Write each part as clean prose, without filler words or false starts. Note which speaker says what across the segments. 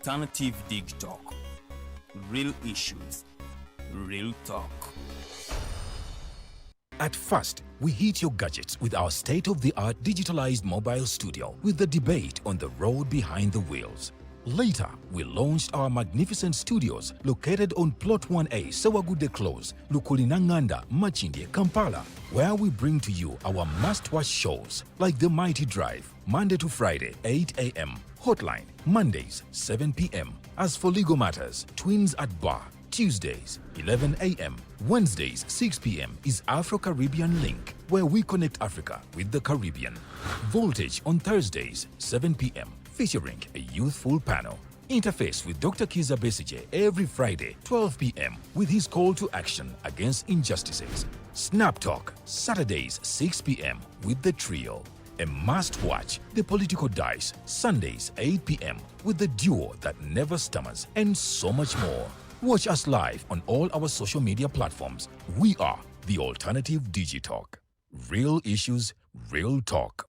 Speaker 1: Alternative Dig Talk. Real issues, real talk.
Speaker 2: At first, we hit your gadgets with our state-of-the-art digitalized mobile studio with the debate on the road behind the wheels. Later, we launched our magnificent studios located on Plot 1A, Sewagude Close, Lukulinanganda, Machindye, Kampala, where we bring to you our must-watch shows like The Mighty Drive, Monday to Friday, 8 a.m., Hotline, Mondays, 7 p.m. As for legal matters, Twins at Bar, Tuesdays, 11 a.m., Wednesdays, 6 p.m. is Afro-Caribbean Link, where we connect Africa with the Caribbean. Voltage on Thursdays, 7 p.m., featuring a youthful panel. Interface with Dr. Kiiza Besije every Friday, 12 p.m. with his call to action against injustices. Snap Talk, Saturdays, 6 p.m. with the trio. A must-watch, The Political Dice, Sundays, 8 p.m. with the duo that never stammers, and so much more. Watch us live on all our social media platforms. We are the Alternative Digitalk. Real issues, real talk.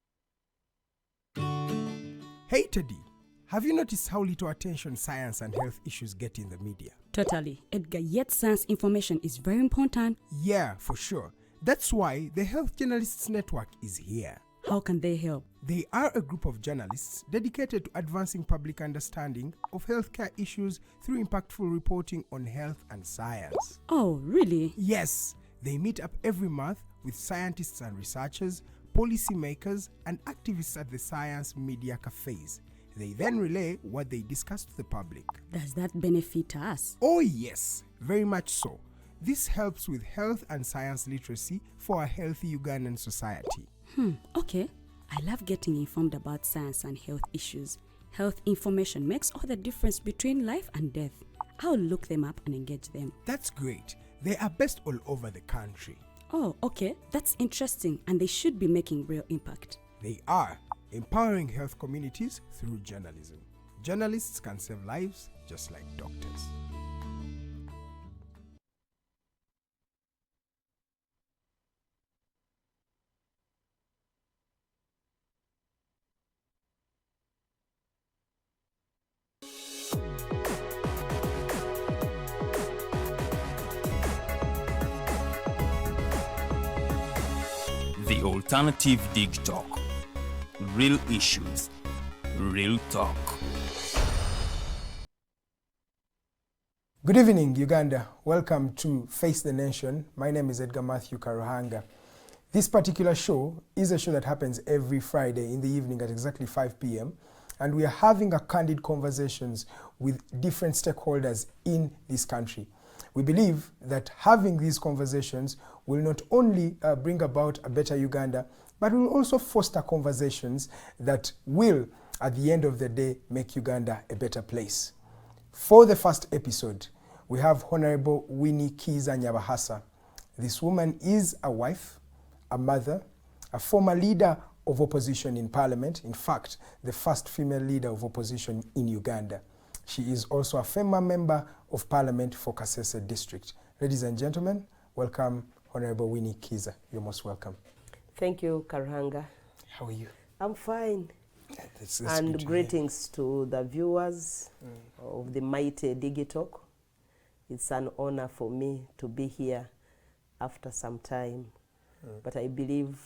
Speaker 3: Hey Teddy, have you noticed how little attention science and health issues get in the media?
Speaker 4: Totally, Edgar, yet science information is very important.
Speaker 3: Yeah, for sure. That's why the Health Journalists Network is here.
Speaker 4: How can they help?
Speaker 3: They are a group of journalists dedicated to advancing public understanding of healthcare issues through impactful reporting on health and science.
Speaker 4: Oh, really?
Speaker 3: Yes, they meet up every month with scientists and researchers, policymakers, and activists at the Science Media Cafes. They then relay what they discuss to the public.
Speaker 4: Does that benefit us?
Speaker 3: Oh yes, very much so. This helps with health and science literacy for a healthy Ugandan society.
Speaker 4: Okay. I love getting informed about science and health issues. Health information makes all the difference between life and death. I'll look them up and engage them.
Speaker 3: That's great. They are based all over the country.
Speaker 4: Oh, okay. That's interesting, and they should be making real impact.
Speaker 3: They are empowering health communities through journalism. Journalists can save lives just like doctors.
Speaker 1: The Alternative Dig Talk. Real issues, real talk.
Speaker 3: Good evening, Uganda. Welcome to Face the Nation. My name is Edgar Matthew Karuhanga. This particular show is a show that happens every Friday in the evening at exactly 5 p.m. And we are having a candid conversations with different stakeholders in this country. We believe that having these conversations will not only bring about a better Uganda, but will also foster conversations that will, at the end of the day, make Uganda a better place. For the first episode, we have Honorable Winnie Kiiza Nyabahasa. This woman is a wife, a mother, a former leader of opposition in parliament, in fact, the first female leader of opposition in Uganda. She is also a former member of parliament for Kasese district. Ladies and gentlemen, welcome Honorable Winnie Kiiza. You're most welcome.
Speaker 5: Thank you, Karuhanga.
Speaker 3: How are you?
Speaker 5: I'm fine.
Speaker 3: That's
Speaker 5: And
Speaker 3: good to
Speaker 5: greetings to the viewers of the Mighty Digitalk. It's an honor for me to be here after some time, but I believe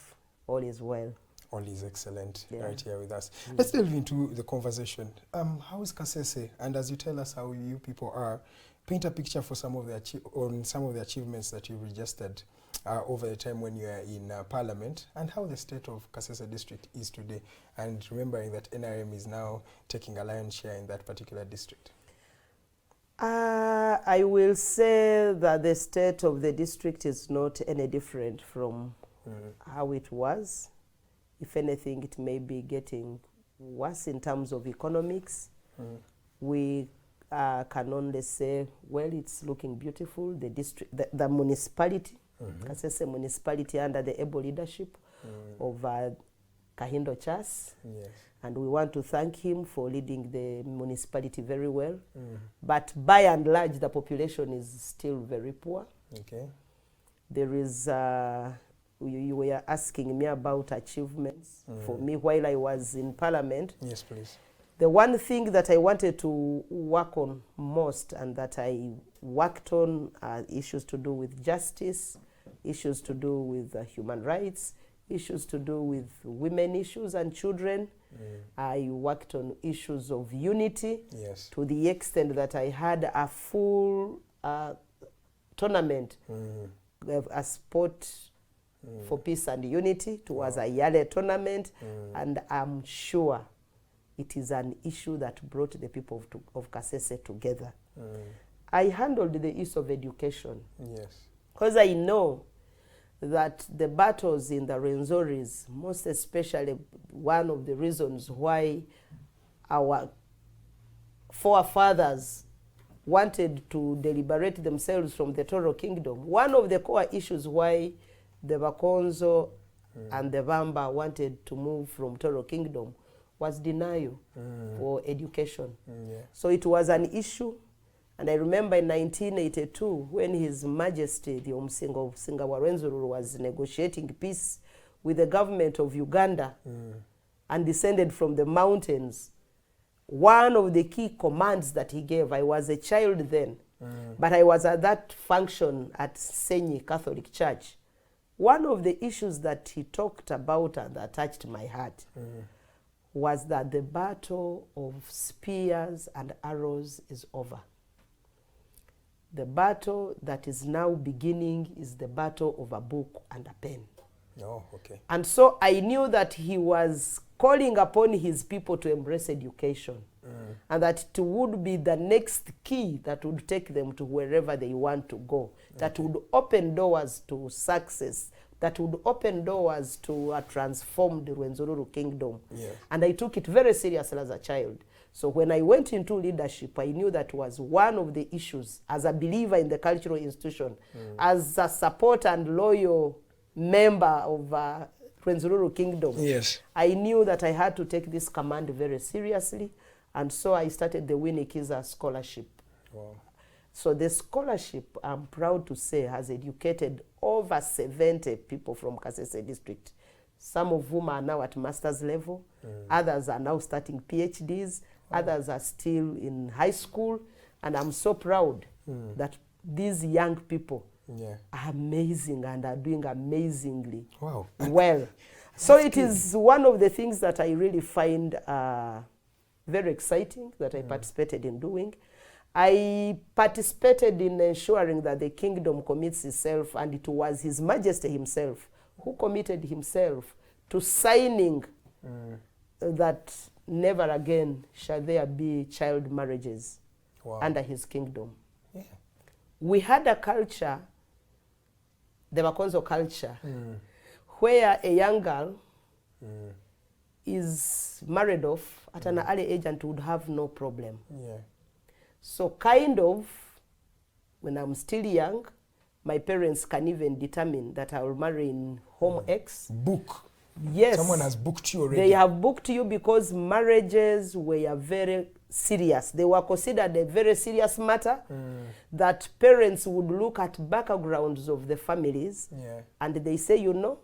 Speaker 5: all is well.
Speaker 3: All is excellent,
Speaker 5: Yeah.
Speaker 3: right here with us. Let's delve into the conversation. How is Kasese? And as you tell us how you people are, paint a picture for some of the achievements that you registered over the time when you are in parliament, and how the state of Kasese district is today, and remembering that NRM is now taking a lion's share in that particular district.
Speaker 5: I will say that the state of the district is not any different from how it was. If anything, it may be getting worse in terms of economics. We can only say, well, it's looking beautiful. The district, the municipality, Kasese municipality under the able leadership of Kahindo Chas.
Speaker 3: Yes.
Speaker 5: And we want to thank him for leading the municipality very well. But by and large, the population is still very poor.
Speaker 3: Okay.
Speaker 5: There is, you were asking me about achievements for me while I was in parliament.
Speaker 3: Yes, please.
Speaker 5: The one thing that I wanted to work on most and that I worked on are issues to do with justice, issues to do with human rights, issues to do with women issues and children. I worked on issues of unity,
Speaker 3: Yes.
Speaker 5: to the extent that I had a full tournament, a sport for peace and unity. It was a yearly tournament, and I'm sure it is an issue that brought the people of Kasese together. I handled the issue of education.
Speaker 3: Yes.
Speaker 5: Because I know that the battles in the Rwenzoris, most especially one of the reasons why our forefathers wanted to deliberate themselves from the Toro Kingdom, one of the core issues why the Bakonzo and the Bamba wanted to move from Toro Kingdom was denial for education.
Speaker 3: Yeah.
Speaker 5: So it was an issue. And I remember in 1982, when His Majesty, the Omusinga of Singa wa Rwenzururu, was negotiating peace with the government of Uganda and descended from the mountains, one of the key commands that he gave, I was a child then, but I was at that function at Senyi Catholic Church. One of the issues that he talked about and that touched my heart was that the battle of spears and arrows is over. The battle that is now beginning is the battle of a book and a pen.
Speaker 3: Oh, okay.
Speaker 5: And so I knew that he was calling upon his people to embrace education, and that it would be the next key that would take them to wherever they want to go, that would open doors to success, that would open doors to a transformed Rwenzururu kingdom.
Speaker 3: Yeah.
Speaker 5: And I took it very seriously as a child. So when I went into leadership, I knew that was one of the issues as a believer in the cultural institution, as a support and loyal member of Rwenzururu Kingdom.
Speaker 3: Yes.
Speaker 5: I knew that I had to take this command very seriously, and so I started the Winnie Kiiza Scholarship.
Speaker 3: Wow.
Speaker 5: So the scholarship, I'm proud to say, has educated over 70 people from Kasese district, some of whom are now at master's level, others are now starting PhDs, others are still in high school, and I'm so proud that these young people are amazing and are doing amazingly well. So it is one of the things that I really find very exciting that I participated in doing. I participated in ensuring that the kingdom commits itself, and it was His Majesty himself who committed himself to signing that never again shall there be child marriages under his kingdom.
Speaker 3: Yeah.
Speaker 5: We had a culture, the Bakonzo culture, where a young girl is married off at an early age and would have no problem.
Speaker 3: Yeah.
Speaker 5: So kind of, when I'm still young, my parents can even determine that I will marry in home X.
Speaker 3: Book.
Speaker 5: Yes.
Speaker 3: Someone has booked you already.
Speaker 5: They have booked you because marriages were very serious. They were considered a very serious matter, that parents would look at backgrounds of the families and they say, you know,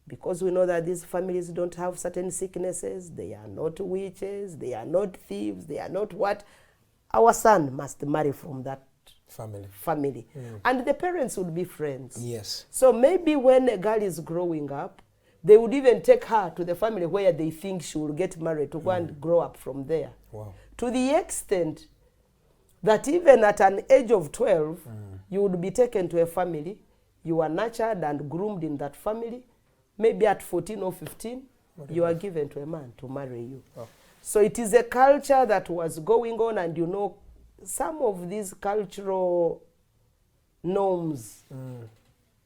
Speaker 5: because we know that these families don't have certain sicknesses, they are not witches, they are not thieves, they are not what, our son must marry from that family. And the parents would be friends.
Speaker 3: Yes.
Speaker 5: So maybe when a girl is growing up, they would even take her to the family where they think she will get married to go and grow up from there.
Speaker 3: Wow.
Speaker 5: To the extent that even at an age of 12, you would be taken to a family, you are nurtured and groomed in that family. Maybe at 14 or 15, you are given to a man to marry you. Oh. So it is a culture that was going on, and you know, some of these cultural norms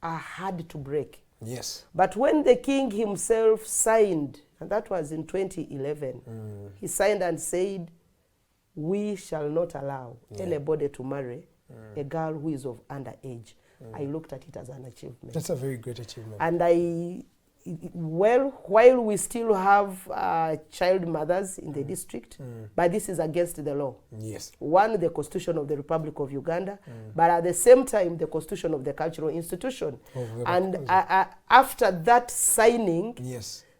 Speaker 5: are hard to break.
Speaker 3: Yes.
Speaker 5: But when the king himself signed, and that was in 2011, he signed and said, we shall not allow anybody to marry a girl who is of underage. I looked at it as an achievement.
Speaker 3: That's a very great achievement.
Speaker 5: And while we still have child mothers in the district, but this is against the law.
Speaker 3: Yes.
Speaker 5: One, the Constitution of the Republic of Uganda, but at the same time, the Constitution of the Cultural Institution. And after that signing,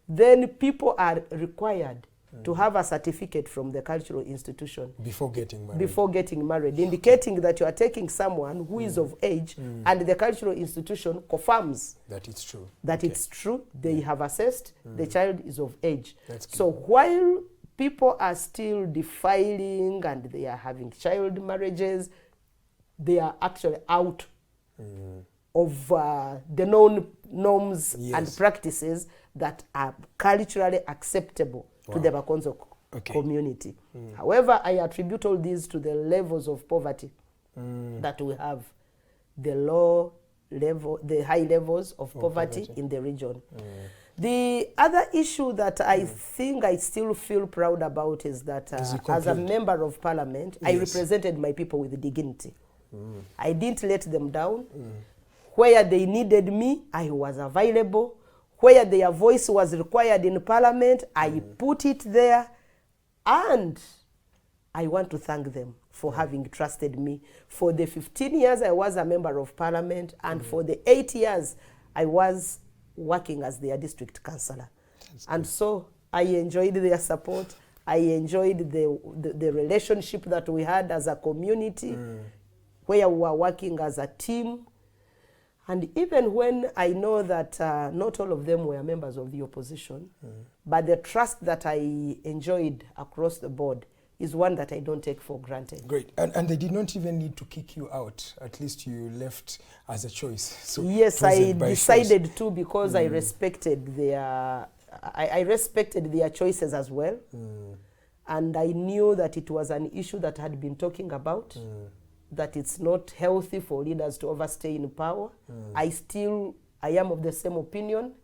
Speaker 5: then people are required to have a certificate from the cultural institution
Speaker 3: Before getting married.
Speaker 5: before getting married, indicating that you are taking someone who is of age, and the cultural institution confirms
Speaker 3: That it's true.
Speaker 5: that it's true. They have assessed the child is of age.
Speaker 3: That's good.
Speaker 5: So while people are still defiling and they are having child marriages, they are actually out of the known norms and practices that are culturally acceptable to the Bakonzo community. However, I attribute all these to the levels of poverty that we have, the low level, the high levels of poverty in the region. The other issue that I think I still feel proud about is that as a member of parliament, I represented my people with dignity. I didn't let them down. Where they needed me, I was available. Where their voice was required in parliament, I put it there. And I want to thank them for having trusted me. For the 15 years I was a member of parliament, and for the 8 years I was working as their district councillor. And so I enjoyed their support. I enjoyed the relationship that we had as a community, where we were working as a team. And even when I know that not all of them were members of the opposition, but the trust that I enjoyed across the board is one that I don't take for granted.
Speaker 3: Great. And they did not even need to kick you out. At least you left as a choice. So
Speaker 5: yes, I decided to, because I respected their choices as well. And I knew that it was an issue that had been talking about, that it's not healthy for leaders to overstay in power. I am of the same opinion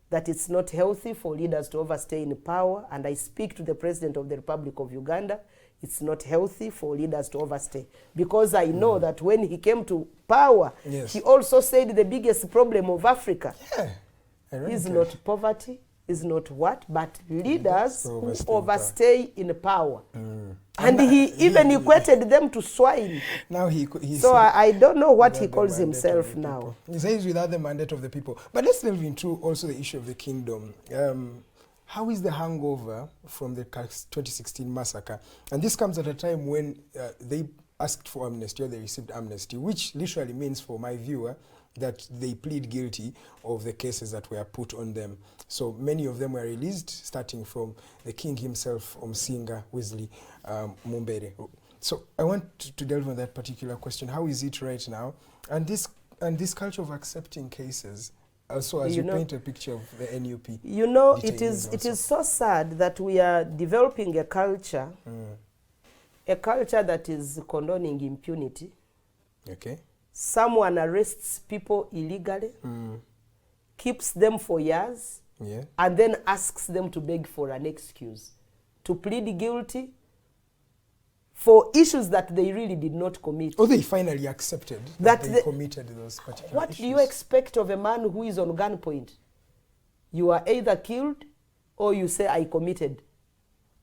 Speaker 5: that it's not healthy for leaders to overstay in power, and I speak to the President of the Republic of Uganda. It's not healthy for leaders to overstay, because I know that when he came to power, he also said the biggest problem of Africa is not poverty, is not what, but leaders who overstay in power. And he even equated them to swine.
Speaker 3: Now
Speaker 5: so I don't know what he calls himself now.
Speaker 3: He says without the mandate of the people. But let's delve into also the issue of the kingdom. How is the hangover from the 2016 massacre? And this comes at a time when they asked for amnesty, or they received amnesty, which literally means, for my viewer, that they plead guilty of the cases that were put on them. So many of them were released, starting from the king himself, Omusinga Wesley Mumbere. So I want to delve on that particular question. How is it right now? And this culture of accepting cases, also as you paint a picture of the NUP.
Speaker 5: You know, it is so sad that we are developing a culture that is condoning impunity.
Speaker 3: Okay.
Speaker 5: Someone arrests people illegally, keeps them for years, and then asks them to beg for an excuse, to plead guilty for issues that they really did not commit.
Speaker 3: Oh, they finally accepted that they committed those particular issues.
Speaker 5: What do you expect of a man who is on gunpoint? You are either killed, or you say, I committed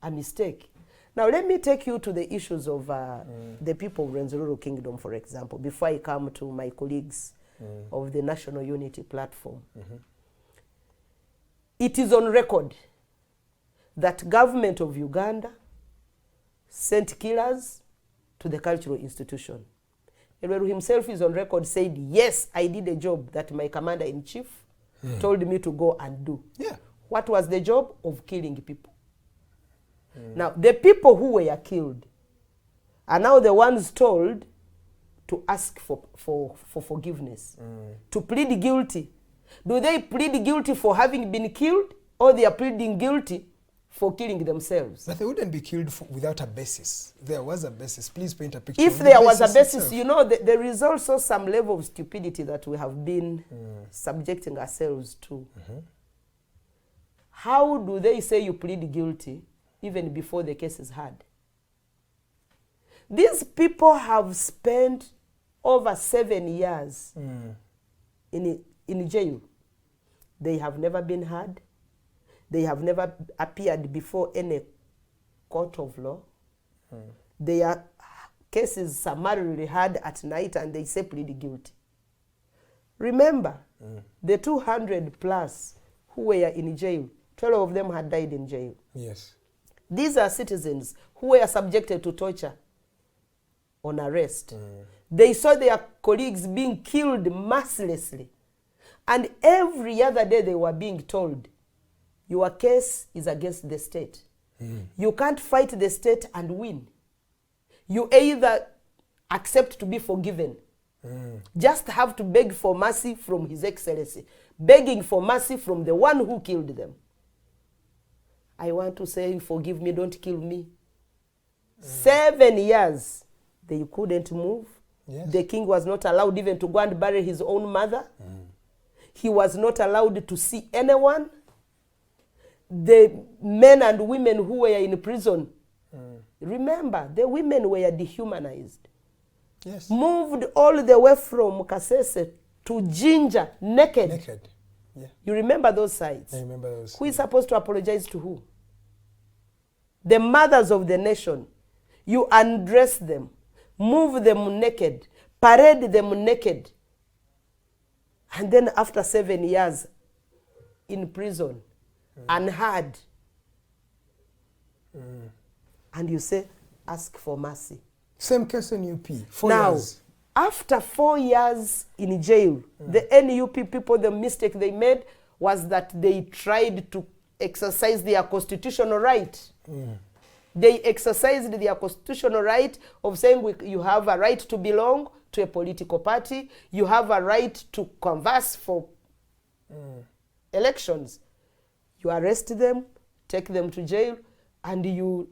Speaker 5: a mistake. Now, let me take you to the issues of the people of Rwenzururu Kingdom, for example, before I come to my colleagues of the National Unity Platform. It is on record that government of Uganda sent killers to the cultural institution. Yoweri himself is on record, said, yes, I did a job that my commander-in-chief told me to go and do. What was the job? Of killing people. Now, the people who were killed are now the ones told to ask for forgiveness, to plead guilty. Do they plead guilty for having been killed, or they are pleading guilty for killing themselves?
Speaker 3: But they wouldn't be killed without a basis. There was a basis. Please paint a picture.
Speaker 5: If there was a basis, you know, there is also some level of stupidity that we have been subjecting ourselves to. How do they say you plead guilty even before the case is heard? These people have spent over 7 years in jail. They have never been heard. They have never appeared before any court of law. Their cases summarily heard at night, and they say plead guilty. Remember, the 200 plus who were in jail, 12 of them had died in jail.
Speaker 3: Yes.
Speaker 5: These are citizens who were subjected to torture on arrest. They saw their colleagues being killed mercilessly. And every other day they were being told, your case is against the state. You can't fight the state and win. You either accept to be forgiven. Just have to beg for mercy from His Excellency. Begging for mercy from the one who killed them. I want to say, forgive me, don't kill me. 7 years, they couldn't move.
Speaker 3: Yes.
Speaker 5: The king was not allowed even to go and bury his own mother. He was not allowed to see anyone. The men and women who were in prison, remember, the women were dehumanized.
Speaker 3: Yes.
Speaker 5: Moved all the way from Kasese to Jinja, naked.
Speaker 3: Naked. Yeah.
Speaker 5: You remember those sites?
Speaker 3: I remember those.
Speaker 5: Who is supposed to apologize to who? The mothers of the nation. You undress them, move them naked, parade them naked. And then after 7 years in prison, unheard. And you say, ask for mercy.
Speaker 3: Same case in UP. 4
Speaker 5: Now,
Speaker 3: years.
Speaker 5: after 4 years in jail, the NUP people, the mistake they made was that they tried to exercise their constitutional right. They exercised their constitutional right of saying you have a right to belong to a political party. You have a right to converse for elections. You arrest them, take them to jail, and you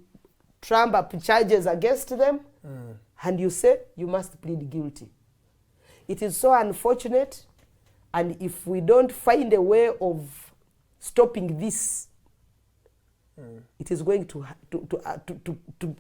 Speaker 5: trump up charges against them, and you say you must plead guilty. It is so unfortunate, and if we don't find a way of stopping this, it is going to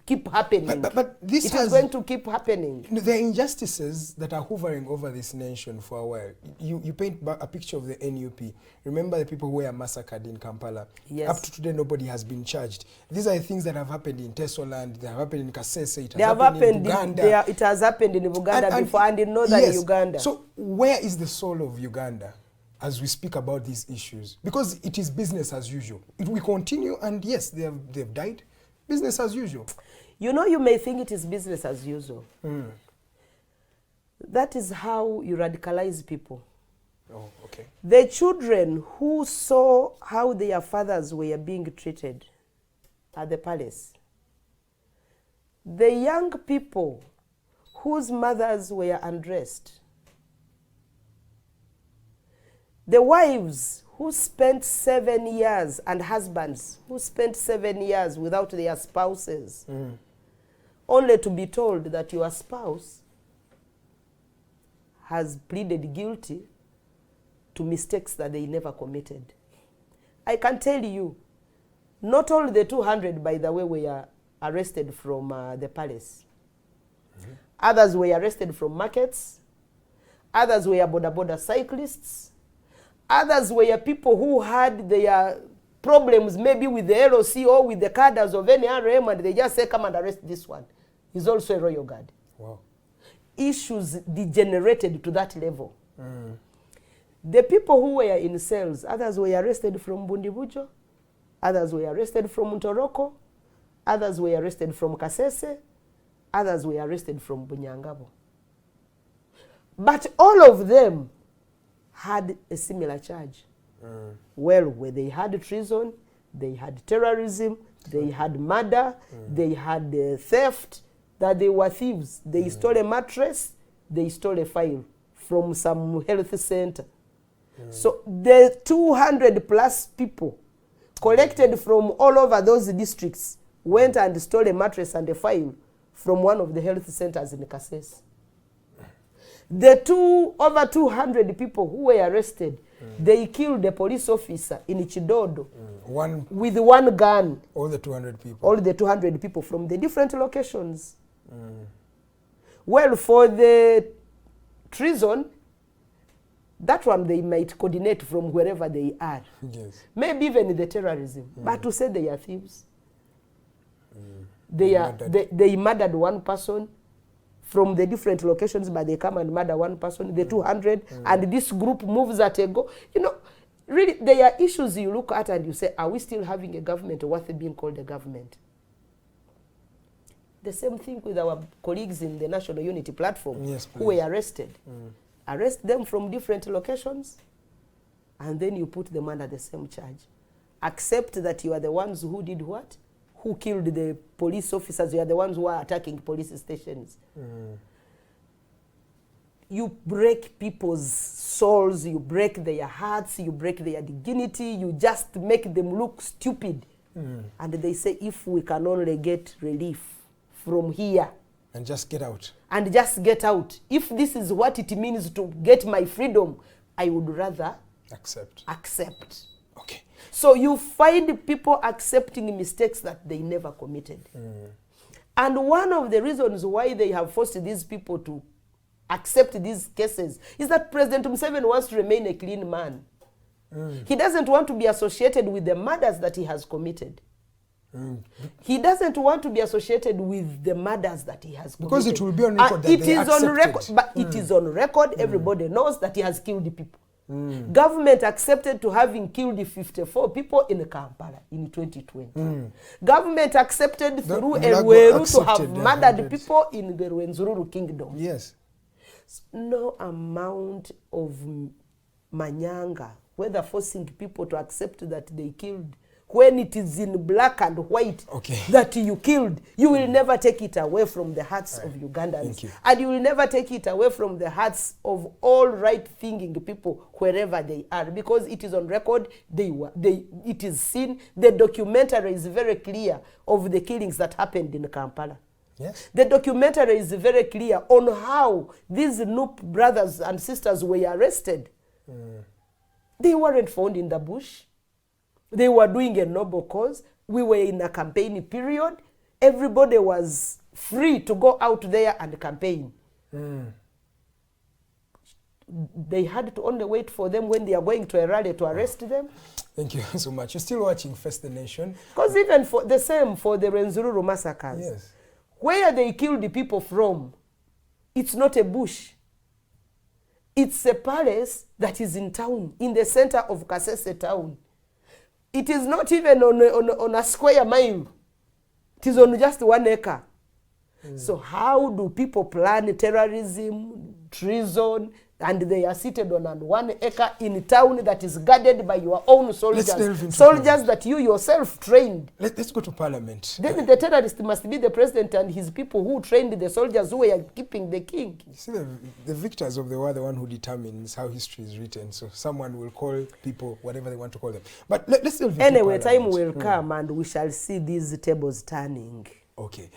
Speaker 5: keep happening.
Speaker 3: But this
Speaker 5: it
Speaker 3: has,
Speaker 5: is going to keep happening.
Speaker 3: the injustices that are hovering over this nation for a while. You paint a picture of the NUP. Remember the people who were massacred in Kampala.
Speaker 5: Yes.
Speaker 3: Up to today, nobody has been charged. These are the things that have happened in Tesoland. They have happened in Kasese. It has happened in Uganda.
Speaker 5: It has happened in Uganda before, and in northern
Speaker 3: yes.
Speaker 5: Uganda.
Speaker 3: So where is the soul of Uganda as we speak about these issues? Because it is business as usual. It will continue, and yes, they've died. Business as usual.
Speaker 5: You know, you may think it is business as usual. That is how you radicalize people.
Speaker 3: Oh, okay.
Speaker 5: The children who saw how their fathers were being treated at the palace, the young people whose mothers were undressed, the wives who spent 7 years, and husbands who spent 7 years without their spouses, only to be told that your spouse has pleaded guilty to mistakes that they never committed. I can tell you, not all the 200, by the way, were arrested from the palace. Others were arrested from markets. Others were border cyclists. Others were people who had their problems maybe with the LOC or with the cadres of NRM, and they just say, come and arrest this one. He's also a royal guard.
Speaker 3: Wow.
Speaker 5: Issues degenerated to that level. The people who were in cells, others were arrested from Bundibujo, others were arrested from Ntoroko, others were arrested from Kasese, others were arrested from Bunyangabo. But all of them had a similar charge. Well, where they had treason, they had terrorism, they had murder, they had theft, that they were thieves. They stole a mattress, they stole a file from some health center. So the 200 plus people collected from all over those districts went and stole a mattress and a file from one of the health centers in Kasese. The over 200 people who were arrested, they killed a police officer in Chidodo with one gun.
Speaker 3: All the 200 people.
Speaker 5: All the 200 people from the different locations. Well, for the treason, that one they might coordinate from wherever they are.
Speaker 3: Yes.
Speaker 5: Maybe even the terrorism. But to say they are thieves. They murdered one person from the different locations, but they come and murder one person, the 200, and this group moves at a go. You know, really, there are issues you look at and you say, are we still having a government worth being called a government? The same thing with our colleagues in the National Unity Platform who were arrested. Arrest them from different locations, and then you put them under the same charge. Accept that you are the ones who did what? Who killed the police officers. You are the ones who are attacking police stations. You break people's souls, you break their hearts, you break their dignity, you just make them look stupid. And they say, if we can only get relief from here.
Speaker 3: And just get out.
Speaker 5: And just get out. If this is what it means to get my freedom, I would rather accept.
Speaker 3: Okay.
Speaker 5: So you find people accepting mistakes that they never committed. And one of the reasons why they have forced these people to accept these cases is that President Museveni wants to remain a clean man. He doesn't want to be associated with the murders that he has committed. He doesn't want to be associated with the murders that he has committed.
Speaker 3: Because it will be on record that
Speaker 5: it
Speaker 3: they
Speaker 5: is
Speaker 3: accepted.
Speaker 5: on record, but it is on record. Everybody knows that he has killed the people. Government accepted to having killed 54 people in Kampala in 2020. Government accepted through Elweru to have murdered people in the Rwenzururu Kingdom.
Speaker 3: Yes.
Speaker 5: No amount of manyanga, whether forcing people to accept that they killed, when it is in black and white that you killed, you will never take it away from the hearts of Ugandans. And you will never take it away from the hearts of all right-thinking people wherever they are, because it is on record, it is seen. The documentary is very clear of the killings that happened in Kampala.
Speaker 3: Yes.
Speaker 5: The documentary is very clear on how these Nup brothers and sisters were arrested. They weren't found in the bush. They were doing a noble cause. We were in a campaign period. Everybody was free to go out there and campaign. They had to only wait for them when they are going to a rally to arrest them.
Speaker 3: Thank you so much. You're still watching Face the Nation.
Speaker 5: Because even for the same for the Rwenzururu massacres, where they killed the people from, it's not a bush. It's a palace that is in town, in the center of Kasese town. It is not even on a square mile. It is on just 1 acre. So how do people plan terrorism, treason, and they are seated on 1 acre in a town that is guarded by your own soldiers, soldiers that you yourself trained?
Speaker 3: Let's go to Parliament.
Speaker 5: Then the terrorist must be the president and his people who trained the soldiers who were keeping the king.
Speaker 3: You see, the victors of the war are the one who determines how history is written. So someone will call people whatever they want to call them. But let's delve into
Speaker 5: anyway,
Speaker 3: Parliament.
Speaker 5: time will come and we shall see these tables turning.
Speaker 3: Okay.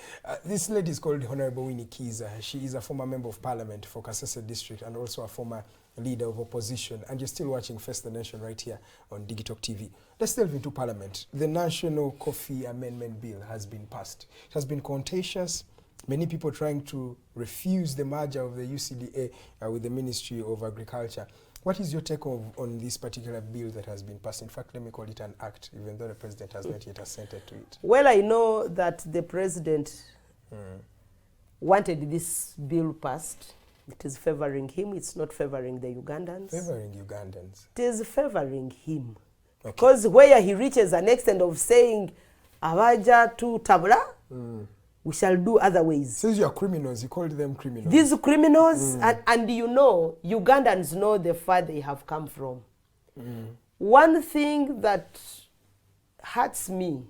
Speaker 3: This lady is called Honorable Winnie Kiiza. She is a former member of Parliament for Kasese District and also a former leader of opposition. And you're still watching Face the Nation right here on Digitalk TV. Let's delve into Parliament. The National Coffee Amendment Bill has been passed. It has been contentious. Many people trying to refuse the merger of the UCDA with the Ministry of Agriculture. What is your take on this particular bill that has been passed? In fact, let me call it an act, even though the president has not yet assented to it.
Speaker 5: Well, I know that the president wanted this bill passed. It is favoring him. It's not favoring the Ugandans.
Speaker 3: Favoring Ugandans.
Speaker 5: It is favoring him. Okay. Because where he reaches an extent of saying, Awaja to Tabla, we shall do other ways.
Speaker 3: Says you are criminals. He called them criminals.
Speaker 5: These criminals, and you know, Ugandans know the far they have come from. One thing that hurts me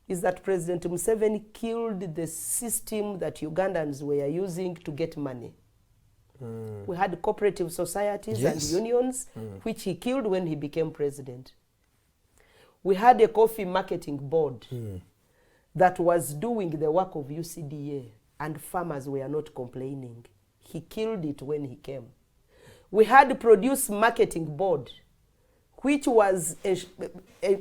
Speaker 5: is that President Museveni killed the system that Ugandans were using to get money. We had cooperative societies and unions, which he killed when he became president. We had a coffee marketing board that was doing the work of UCDA, and farmers were not complaining. He killed it when he came. We had a produce marketing board, which was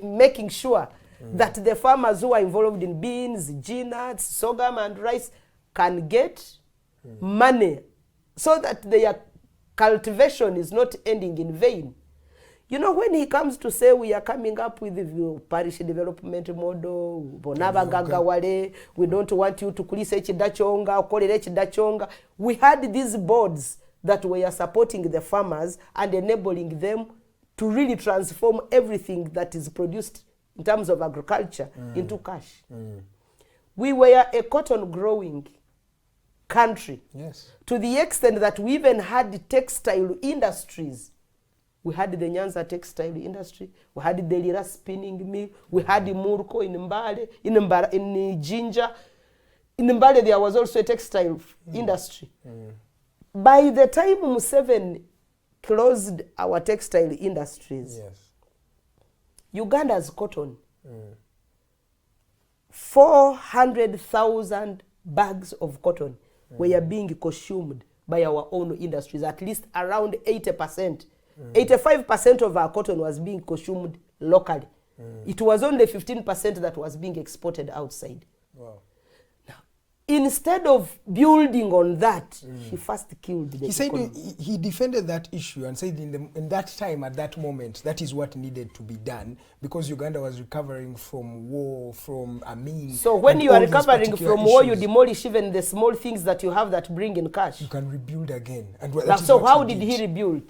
Speaker 5: making sure that the farmers who are involved in beans, peanuts, sorghum, and rice can get money so that their cultivation is not ending in vain. You know, when he comes to say we are coming up with the parish development model, we don't want you to kulisa echidachonga, ukolere echidachonga. We had these boards that were supporting the farmers and enabling them to really transform everything that is produced in terms of agriculture into cash. We were a cotton growing country.
Speaker 3: Yes.
Speaker 5: To the extent that we even had textile industries. We had the Nyanza textile industry. We had the Lira spinning mill. We had the Murko in Mbale, in Jinja. In Mbale there was also a textile industry. By the time Museveni closed our textile industries,
Speaker 3: Yes.
Speaker 5: Uganda's cotton, 400,000 bags of cotton were being consumed by our own industries, at least around 80%. 85% of our cotton was being consumed locally. It was only 15% that was being exported outside.
Speaker 3: Wow.
Speaker 5: Instead of building on that, he first killed the
Speaker 3: He said
Speaker 5: economy.
Speaker 3: he defended that issue and said in that time, at that moment, that is what needed to be done because Uganda was recovering from war, from Amin.
Speaker 5: So when
Speaker 3: and
Speaker 5: you are
Speaker 3: all these
Speaker 5: recovering
Speaker 3: particular
Speaker 5: from war, you
Speaker 3: issues,
Speaker 5: demolish even the small things that you have that bring in cash.
Speaker 3: you can rebuild again. And
Speaker 5: Now,
Speaker 3: that is
Speaker 5: so
Speaker 3: what
Speaker 5: how did he rebuild?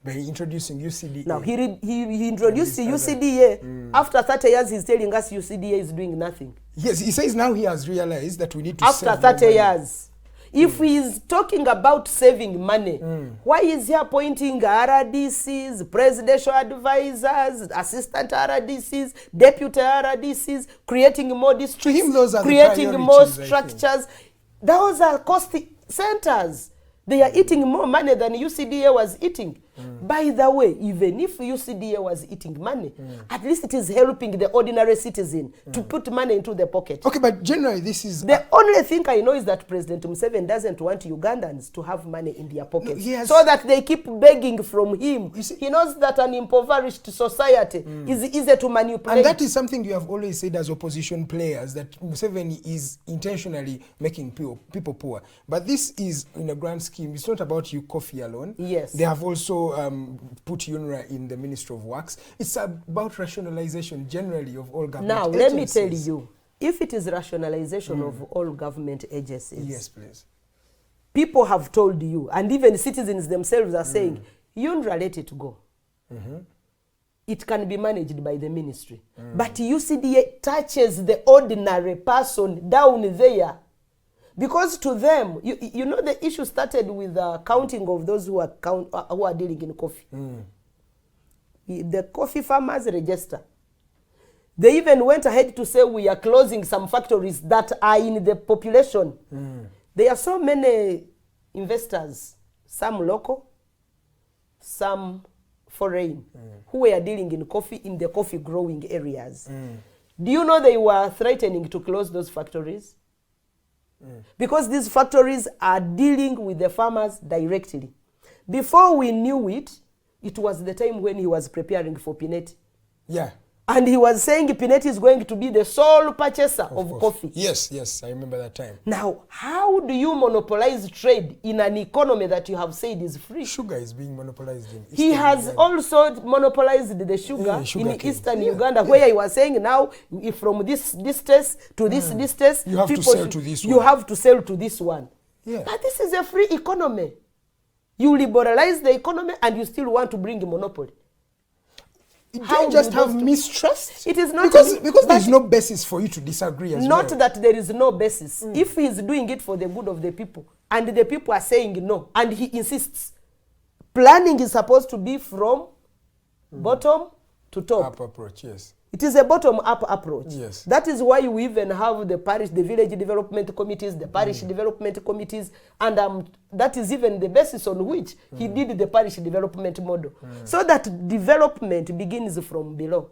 Speaker 3: By introducing UCDA.
Speaker 5: Now, he introduced the
Speaker 3: And these
Speaker 5: UCDA. After 30 years, he's telling us UCDA is doing nothing.
Speaker 3: Yes, he says now he has realized that we need to
Speaker 5: After
Speaker 3: save more
Speaker 5: 30
Speaker 3: money.
Speaker 5: years. If he is talking about saving money, why is he appointing RDCs, presidential advisors, assistant RDCs, deputy RDCs, creating more districts,
Speaker 3: him, those are the
Speaker 5: creating more
Speaker 3: priorities, I think.
Speaker 5: structures? Those are cost centers. They are eating more money than UCDA was eating. By the way, even if UCDA was eating money, at least it is helping the ordinary citizen to put money into the pocket.
Speaker 3: Okay, but generally this is...
Speaker 5: The only thing I know is that President Museveni doesn't want Ugandans to have money in their pockets,
Speaker 3: he has-
Speaker 5: so that they keep begging from him.
Speaker 3: You see-
Speaker 5: He knows that an impoverished society is easy to manipulate.
Speaker 3: And that is something you have always said as opposition players, that Museveni is intentionally making people poor. But this is, in a grand scheme, it's not about you coffee alone.
Speaker 5: Yes.
Speaker 3: They have also put UNRWA in the Ministry of Works. It's about rationalization generally of all government
Speaker 5: Now,
Speaker 3: agencies.
Speaker 5: let me tell you, if it is rationalization of all government agencies,
Speaker 3: Yes, please.
Speaker 5: people have told you, and even citizens themselves are saying, UNRWA, let it go. It can be managed by the ministry. But UCDA touches the ordinary person down there. Because to them, you know, the issue started with the counting of those who are dealing in coffee. The coffee farmers register. They even went ahead to say we are closing some factories that are in the population. There are so many investors, some local, some foreign, who were dealing in coffee in the coffee growing areas. Do you know they were threatening to close those factories? Because these factories are dealing with the farmers directly. Before we knew it, it was the time when he was preparing for Pineti.
Speaker 3: Yeah.
Speaker 5: And he was saying Pineti is going to be the sole purchaser of coffee.
Speaker 3: Yes, I remember that time.
Speaker 5: Now, how do you monopolize trade in an economy that you have said is free?
Speaker 3: Sugar is being monopolized in Eastern
Speaker 5: He has
Speaker 3: Uganda.
Speaker 5: also monopolized the sugar
Speaker 3: sugar
Speaker 5: in
Speaker 3: cane.
Speaker 5: Eastern Uganda, where he was saying now, if from this test to this test,
Speaker 3: You have to
Speaker 5: people
Speaker 3: sell to this
Speaker 5: you
Speaker 3: one.
Speaker 5: have to sell to this one.
Speaker 3: Yeah.
Speaker 5: But this is a free economy. You liberalize the economy and you still want to bring a monopoly.
Speaker 3: Do
Speaker 5: How
Speaker 3: you just
Speaker 5: do
Speaker 3: have
Speaker 5: those two-
Speaker 3: mistrust?
Speaker 5: It is not
Speaker 3: because there's
Speaker 5: but
Speaker 3: no basis for you to disagree as
Speaker 5: not
Speaker 3: well.
Speaker 5: that there is no basis. If he is doing it for the good of the people and the people are saying no and he insists, planning is supposed to be from bottom to top.
Speaker 3: Up approach, yes.
Speaker 5: It is a bottom-up approach.
Speaker 3: Yes.
Speaker 5: That is why we even have the parish, the village development committees, the parish development committees, and that is even the basis on which he did the parish development model. So that development begins from below.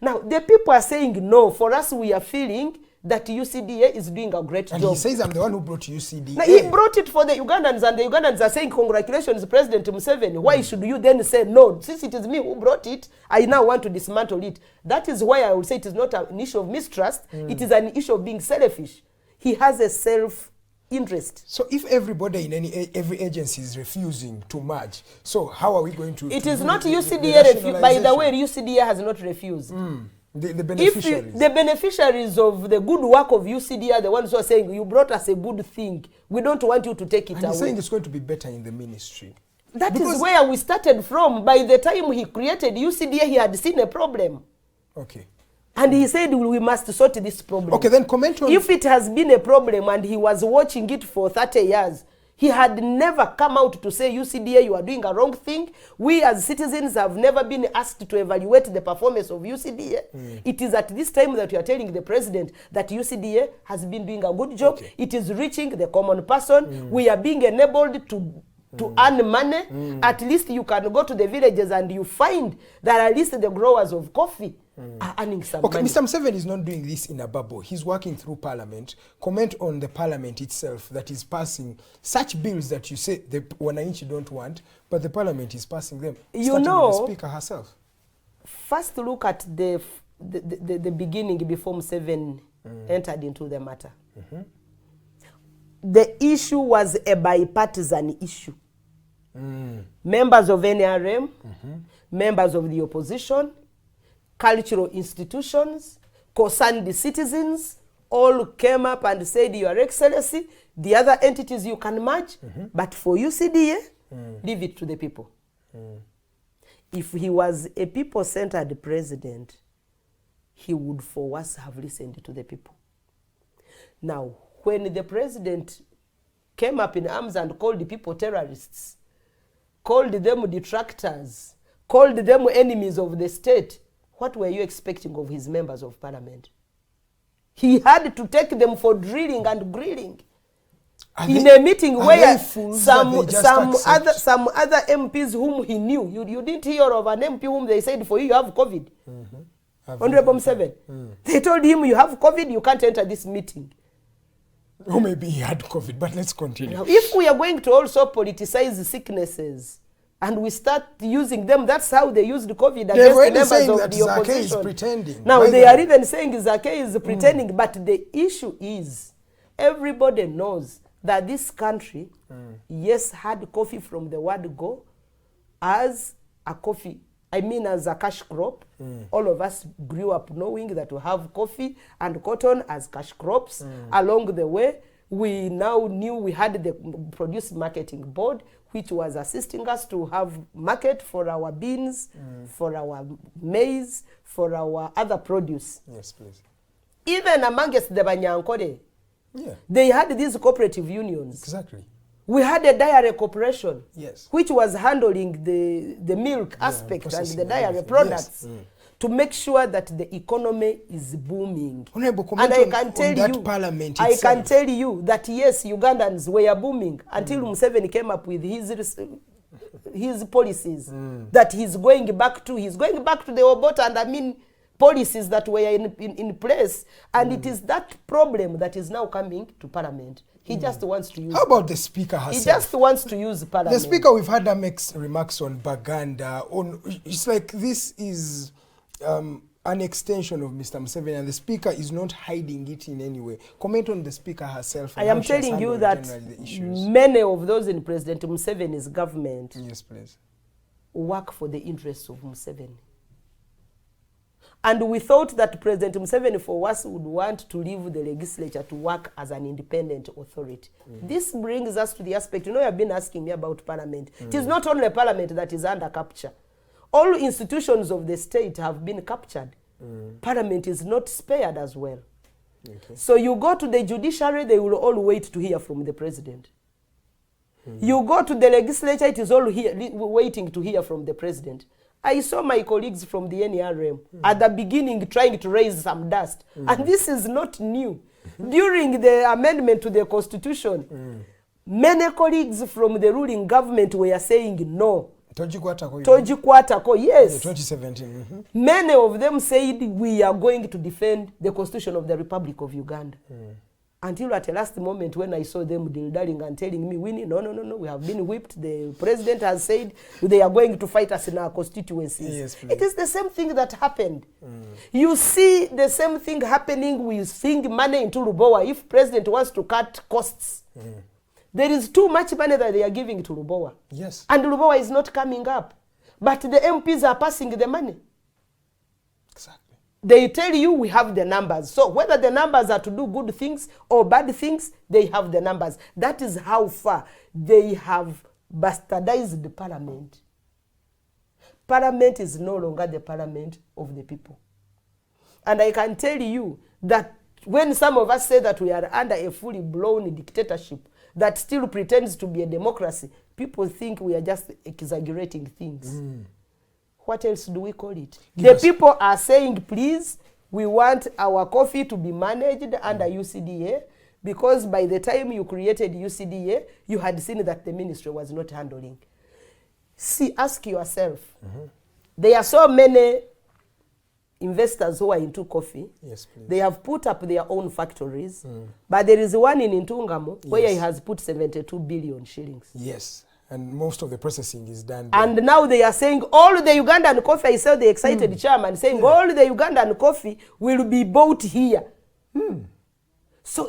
Speaker 5: Now, the people are saying no. For us, we are feeling that UCDA is doing a great
Speaker 3: And
Speaker 5: job.
Speaker 3: he says I'm the one who brought UCDA.
Speaker 5: Now, he brought it for the Ugandans, and the Ugandans are saying, congratulations, President Museveni. Why should you then say, no, since it is me who brought it, I now want to dismantle it? That is why I would say it is not an issue of mistrust. It is an issue of being selfish. He has a self-interest.
Speaker 3: So if everybody in every agency is refusing to merge, so how are we going to...
Speaker 5: It
Speaker 3: to
Speaker 5: is
Speaker 3: do
Speaker 5: not
Speaker 3: the
Speaker 5: UCDA, by the
Speaker 3: rationalization?
Speaker 5: way, UCDA has not refused.
Speaker 3: The
Speaker 5: If
Speaker 3: beneficiaries.
Speaker 5: the beneficiaries of the good work of UCD are the ones who are saying, you brought us a good thing, we don't want you to take it
Speaker 3: And he's saying
Speaker 5: away.
Speaker 3: it's going to be better in the ministry.
Speaker 5: That
Speaker 3: Because-
Speaker 5: is where we started from. By the time he created UCDA, he had seen a problem.
Speaker 3: Okay.
Speaker 5: And he said we must sort this problem.
Speaker 3: Okay, then comment on...
Speaker 5: If it has been a problem and he was watching it for 30 years, he had never come out to say, UCDA, you are doing a wrong thing. We as citizens have never been asked to evaluate the performance of UCDA. It is at this time that we are telling the president that UCDA has been doing a good job.
Speaker 3: Okay.
Speaker 5: It is reaching the common person. We are being enabled to earn money. At least you can go to the villages and you find that at least the growers of coffee are earning some money.
Speaker 3: Mr. Museveni is not doing this in a bubble. He's working through parliament. Comment on the parliament itself that is passing such bills that you say the Wananchi don't want, but the parliament is passing them.
Speaker 5: You know,
Speaker 3: with the speaker herself.
Speaker 5: First look at the beginning before Museveni entered into the matter. The issue was a bipartisan issue. Members of NRM, members of the opposition, cultural institutions, concerned citizens, all came up and said, Your Excellency, the other entities you can merge, but for UCDA, leave it to the people. If he was a people-centered president, he would for once have listened to the people. Now, when the president came up in arms and called the people terrorists, called them detractors, called them enemies of the state, what were you expecting of his members of parliament? He had to take them for drilling and grilling. In a meeting where some other MPs whom he knew, you didn't hear of an MP whom they said, for you have COVID. Honorable Museveni. They told him, you have COVID, you can't enter this meeting.
Speaker 3: Or maybe he had COVID, but let's continue.
Speaker 5: Now, if we are going to also politicize sicknesses and we start using them, that's how they used COVID against the members of the opposition.
Speaker 3: Is pretending.
Speaker 5: Now, they are even saying Zake is pretending, but the issue is, everybody knows that this country, yes, had coffee from the word go as a coffee. I mean, as a cash crop. All of us grew up knowing that we have coffee and cotton as cash crops. Along the way, we now knew we had the Produce Marketing Board, which was assisting us to have market for our beans, for our maize, for our other produce.
Speaker 3: Yes, please.
Speaker 5: Even amongst the Banyankore, they had these cooperative unions.
Speaker 3: Exactly.
Speaker 5: We had a dairy corporation,
Speaker 3: yes,
Speaker 5: which was handling the milk aspect and the dairy products, to make sure that the economy is booming. And I can tell you that yes, Ugandans were booming until Museveni came up with his policies that he's going back to the Obota and I mean policies that were in place, and it is that problem that is now coming to Parliament. He just wants to use...
Speaker 3: How about the Speaker herself?
Speaker 5: He just wants to use Parliament.
Speaker 3: The Speaker, we've had her make remarks on Baganda. It's like this is an extension of Mr. Museveni, and the Speaker is not hiding it in any way. Comment on the Speaker herself.
Speaker 5: I am telling you that many of those in President Museveni's government,
Speaker 3: yes, please,
Speaker 5: work for the interests of Museveni. And we thought that President Museveni for us would want to leave the legislature to work as an independent authority. This brings us to the aspect, you have been asking me about Parliament. It is not only Parliament that is under capture. All institutions of the state have been captured. Parliament is not spared as well. Okay. So you go to the judiciary, they will all wait to hear from the president. You go to the legislature, it is all waiting to hear from the president. I saw my colleagues from the NRM at the beginning trying to raise some dust. And this is not new. During the amendment to the Constitution, many colleagues from the ruling government were saying no. Tojikwatako, yes.
Speaker 3: 2017.
Speaker 5: Many of them said we are going to defend the Constitution of the Republic of Uganda. Until at the last moment when I saw them dildaling and telling me, Winnie, no, we have been whipped. The president has said they are going to fight us in our constituencies. Yes, it is the same thing that happened. You see the same thing happening with sing money into Lubowa. If president wants to cut costs, there is too much money that they are giving to Lubowa.
Speaker 3: Yes.
Speaker 5: And Lubowa is not coming up. But the MPs are passing the money.
Speaker 3: Exactly.
Speaker 5: They tell you we have the numbers. So whether the numbers are to do good things or bad things, they have the numbers. That is how far they have bastardized the Parliament. Parliament is no longer the Parliament of the people. And I can tell you that when some of us say that we are under a fully blown dictatorship that still pretends to be a democracy, people think we are just exaggerating things. What else do we call it? The people are saying, please, we want our coffee to be managed under UCDA, because by the time you created UCDA, you had seen that the ministry was not handling. See, ask yourself, there are so many investors who are into coffee.
Speaker 3: Yes, please.
Speaker 5: They have put up their own factories, but there is one in Ntungamo where he has put 72 billion shillings.
Speaker 3: Yes, and most of the processing is done there.
Speaker 5: And now they are saying all the Ugandan coffee, I saw the excited chairman saying all the Ugandan coffee will be bought here. So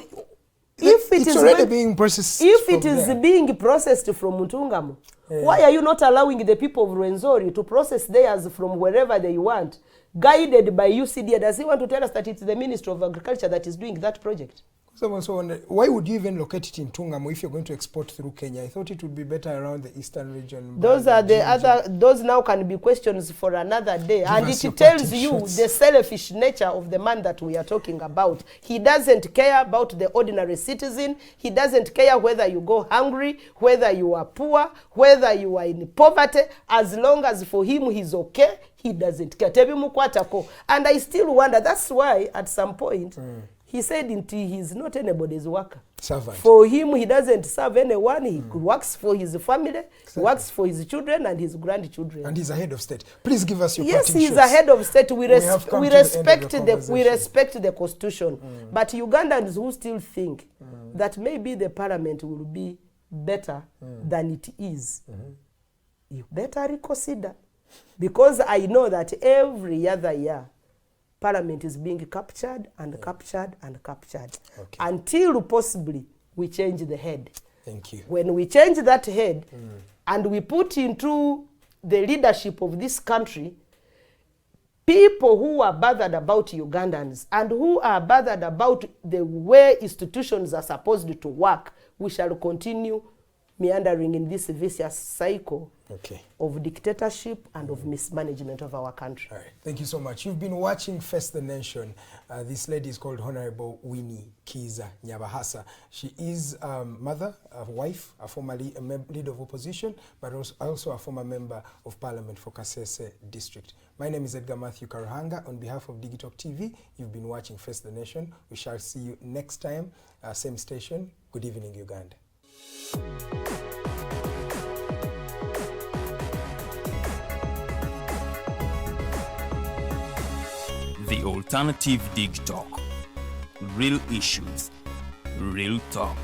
Speaker 5: if it
Speaker 3: it's
Speaker 5: is
Speaker 3: already being processed,
Speaker 5: if it is being processed from Ntungamo, why are you not allowing the people of Rwenzori to process theirs from wherever they want, guided by UCDA? Does he want to tell us that it's the Ministry of Agriculture that is doing that project?
Speaker 3: Someone so wonder, why would you even locate it in Ntungamo if you're going to export through Kenya? I thought it would be better around the eastern region.
Speaker 5: Those are the other, those now can be questions for another day. And it tells you the selfish nature of the man that we are talking about. He doesn't care about the ordinary citizen. He doesn't care whether you go hungry, whether you are poor, whether you are in poverty. As long as for him he's okay, he doesn't care. And I still wonder, that's why at some point, he said he's not anybody's worker.
Speaker 3: Servant.
Speaker 5: For him, he doesn't serve anyone. He works for his family, he works for his children and his grandchildren.
Speaker 3: And he's a head of state. Please give us your
Speaker 5: Yes,
Speaker 3: parting
Speaker 5: he's
Speaker 3: shots.
Speaker 5: a head of state. We respect the constitution. But Ugandans who still think that maybe the parliament will be better than it is, you better reconsider. Because I know that every other year, Parliament is being captured and captured and captured until possibly we change the head.
Speaker 3: Thank you.
Speaker 5: When we change that head and we put into the leadership of this country people who are bothered about Ugandans and who are bothered about the way institutions are supposed to work, we shall continue meandering in this vicious cycle of dictatorship and of mismanagement of our country.
Speaker 3: All right. Thank you so much. You've been watching Face the Nation. This lady is called Honorable Winnie Kiiza Nyabahasa. She is a mother, a wife, a former leader of opposition, but also a former member of parliament for Kasese district. My name is Edgar Matthew Karuhanga. On behalf of Digitalk TV, you've been watching Face the Nation. We shall see you next time, same station. Good evening, Uganda.
Speaker 1: The Alternative Dig Talk. Real issues, real talk.